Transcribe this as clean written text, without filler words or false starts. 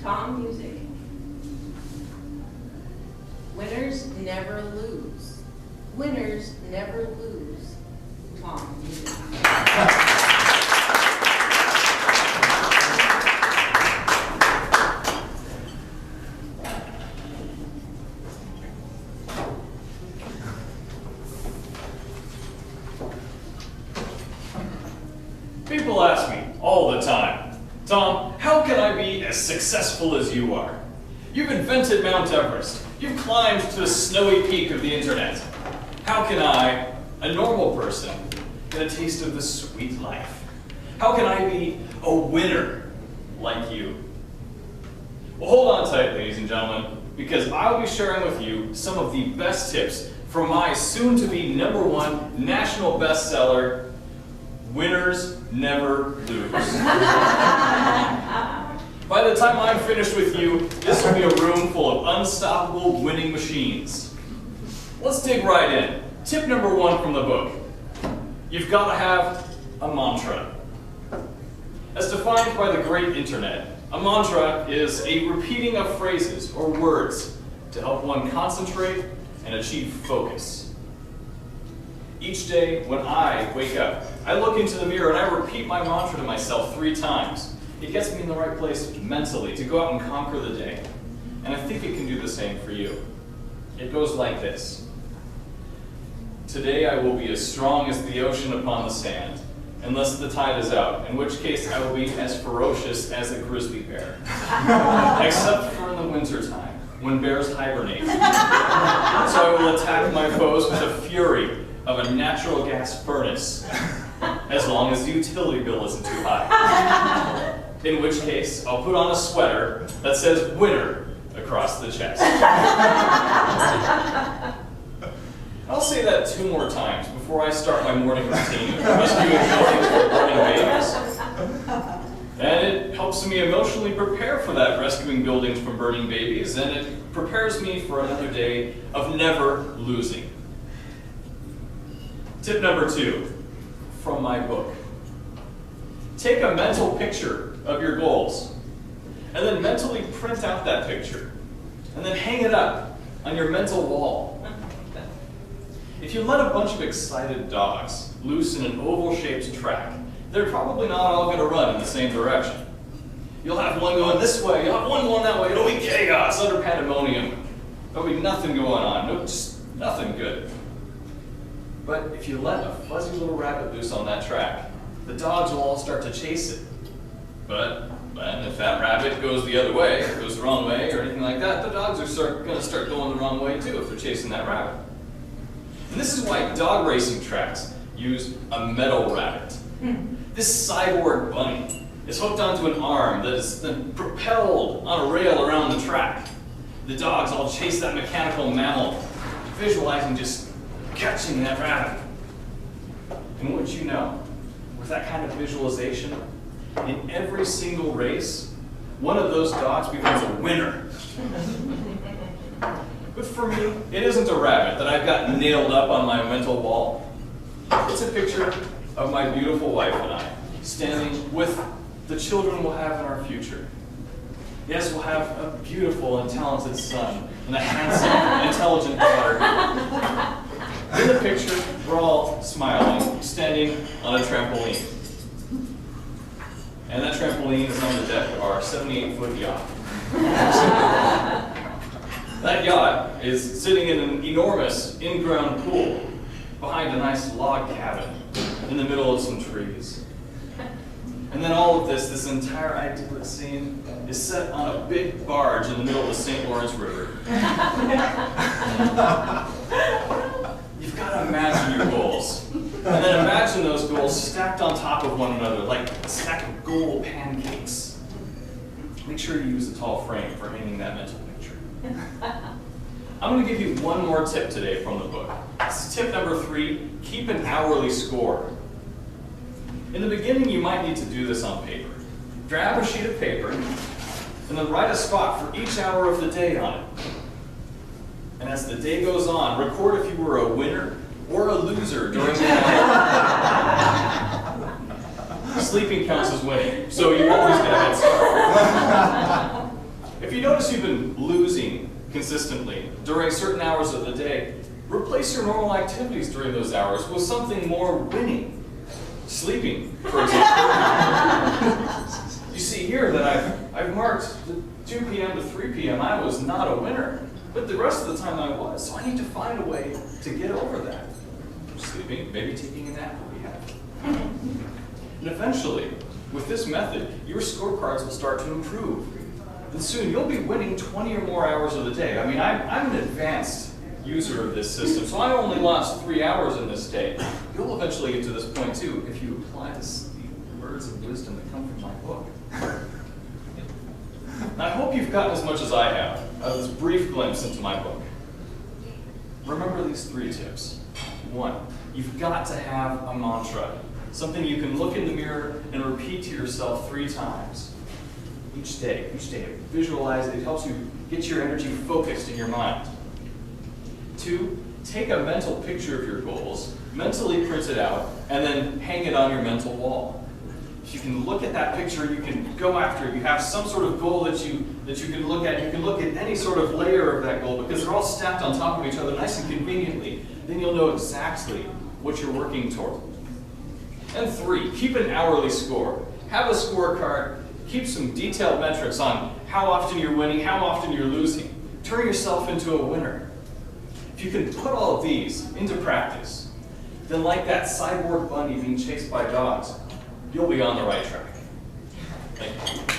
Tom music. Winners never lose. Winners never lose. Tom music. People ask me all the time, Tom, how can I be as successful as you are? You've invented Mount Everest. You've climbed to the snowy peak of the internet. How can I, a normal person, get a taste of the sweet life? How can I be a winner like you? Well, hold on tight, ladies and gentlemen, because I'll be sharing with you some of the best tips from my soon-to-be #1 national bestseller, Winners Never Lose. By the time I'm finished with you, this will be a room full of unstoppable winning machines. Let's dig right in. Tip #1 from the book. You've got to have a mantra. As defined by the great internet, a mantra is a repeating of phrases or words to help one concentrate and achieve focus. Each day when I wake up, I look into the mirror and I repeat my mantra to myself 3 times. It gets me in the right place mentally to go out and conquer the day. And I think it can do the same for you. It goes like this. Today I will be as strong as the ocean upon the sand, unless the tide is out, in which case I will be as ferocious as a grizzly bear. Except for in the wintertime, when bears hibernate. So I will attack my foes with the fury of a natural gas furnace, as long as the utility bill isn't too high. In which case, I'll put on a sweater that says winner across the chest. I'll say that 2 more times before I start my morning routine of rescuing buildings from burning babies. And it helps me emotionally prepare for that rescuing buildings from burning babies, and it prepares me for another day of never losing. Tip #2 from my book. Take a mental picture of your goals, and then mentally print out that picture, and then hang it up on your mental wall. If you let a bunch of excited dogs loose in an oval-shaped track, they're probably not all going to run in the same direction. You'll have one going this way, you'll have one going that way, it'll be chaos, utter pandemonium. There'll be nothing going on, no, just nothing good. But if you let a fuzzy little rabbit loose on that track, the dogs will all start to chase it. But if that rabbit goes the other way, or goes the wrong way, or anything like that, the dogs are going to start going the wrong way too if they're chasing that rabbit. And this is why dog racing tracks use a metal rabbit. This cyborg bunny is hooked onto an arm that is then propelled on a rail around the track. The dogs all chase that mechanical mammal, visualizing just catching that rabbit. And wouldn't you know, with that kind of visualization, in every single race, one of those dogs becomes a winner. But for me, it isn't a rabbit that I've got nailed up on my mental wall. It's a picture of my beautiful wife and I, standing with the children we'll have in our future. Yes, we'll have a beautiful and talented son, and a handsome, intelligent daughter. In the picture, we're all smiling, standing on a trampoline. And that trampoline is on the deck of our 78-foot yacht. That yacht is sitting in an enormous in-ground pool behind a nice log cabin in the middle of some trees. And then all of this entire idyllic scene is set on a big barge in the middle of the St. Lawrence River. You've got to imagine your goals. And then imagine those goals stacked on top of one another like a stack of gold pancakes. Make sure you use a tall frame for hanging that mental picture. I'm going to give you one more tip today from the book. This is tip #3, keep an hourly score. In the beginning, you might need to do this on paper. Grab a sheet of paper, and then write a spot for each hour of the day on it. And as the day goes on, record if you were a winner or a loser during the night. Sleeping counts as winning, so you always get a head start. you notice you've been losing consistently during certain hours of the day, replace your normal activities during those hours with something more winning. Sleeping, for example. You see here that I've marked the 2 p.m. to 3 p.m. I was not a winner, but the rest of the time I was. So I need to find a way to get over that. Sleeping, maybe taking a nap would be happy. And eventually, with this method, your scorecards will start to improve. And soon you'll be winning 20 or more hours of the day. I mean, I'm an advanced user of this system, so I only lost 3 hours in this day. You'll eventually get to this point too if you apply the words of wisdom that come from my book. I hope you've gotten as much as I have out of this brief glimpse into my book. Remember these 3 tips. 1, you've got to have a mantra, something you can look in the mirror and repeat to yourself 3 times. Each day, visualize it. It helps you get your energy focused in your mind. 2, take a mental picture of your goals, mentally print it out, and then hang it on your mental wall. If you can look at that picture, you can go after it. You have some sort of goal that you can look at. You can look at any sort of layer of that goal because they're all stacked on top of each other nice and conveniently. Then you'll know exactly what you're working toward. And 3, keep an hourly score. Have a scorecard. Keep some detailed metrics on how often you're winning, how often you're losing. Turn yourself into a winner. If you can put all of these into practice, then like that cyborg bunny being chased by dogs, you'll be on the right track. Thank you.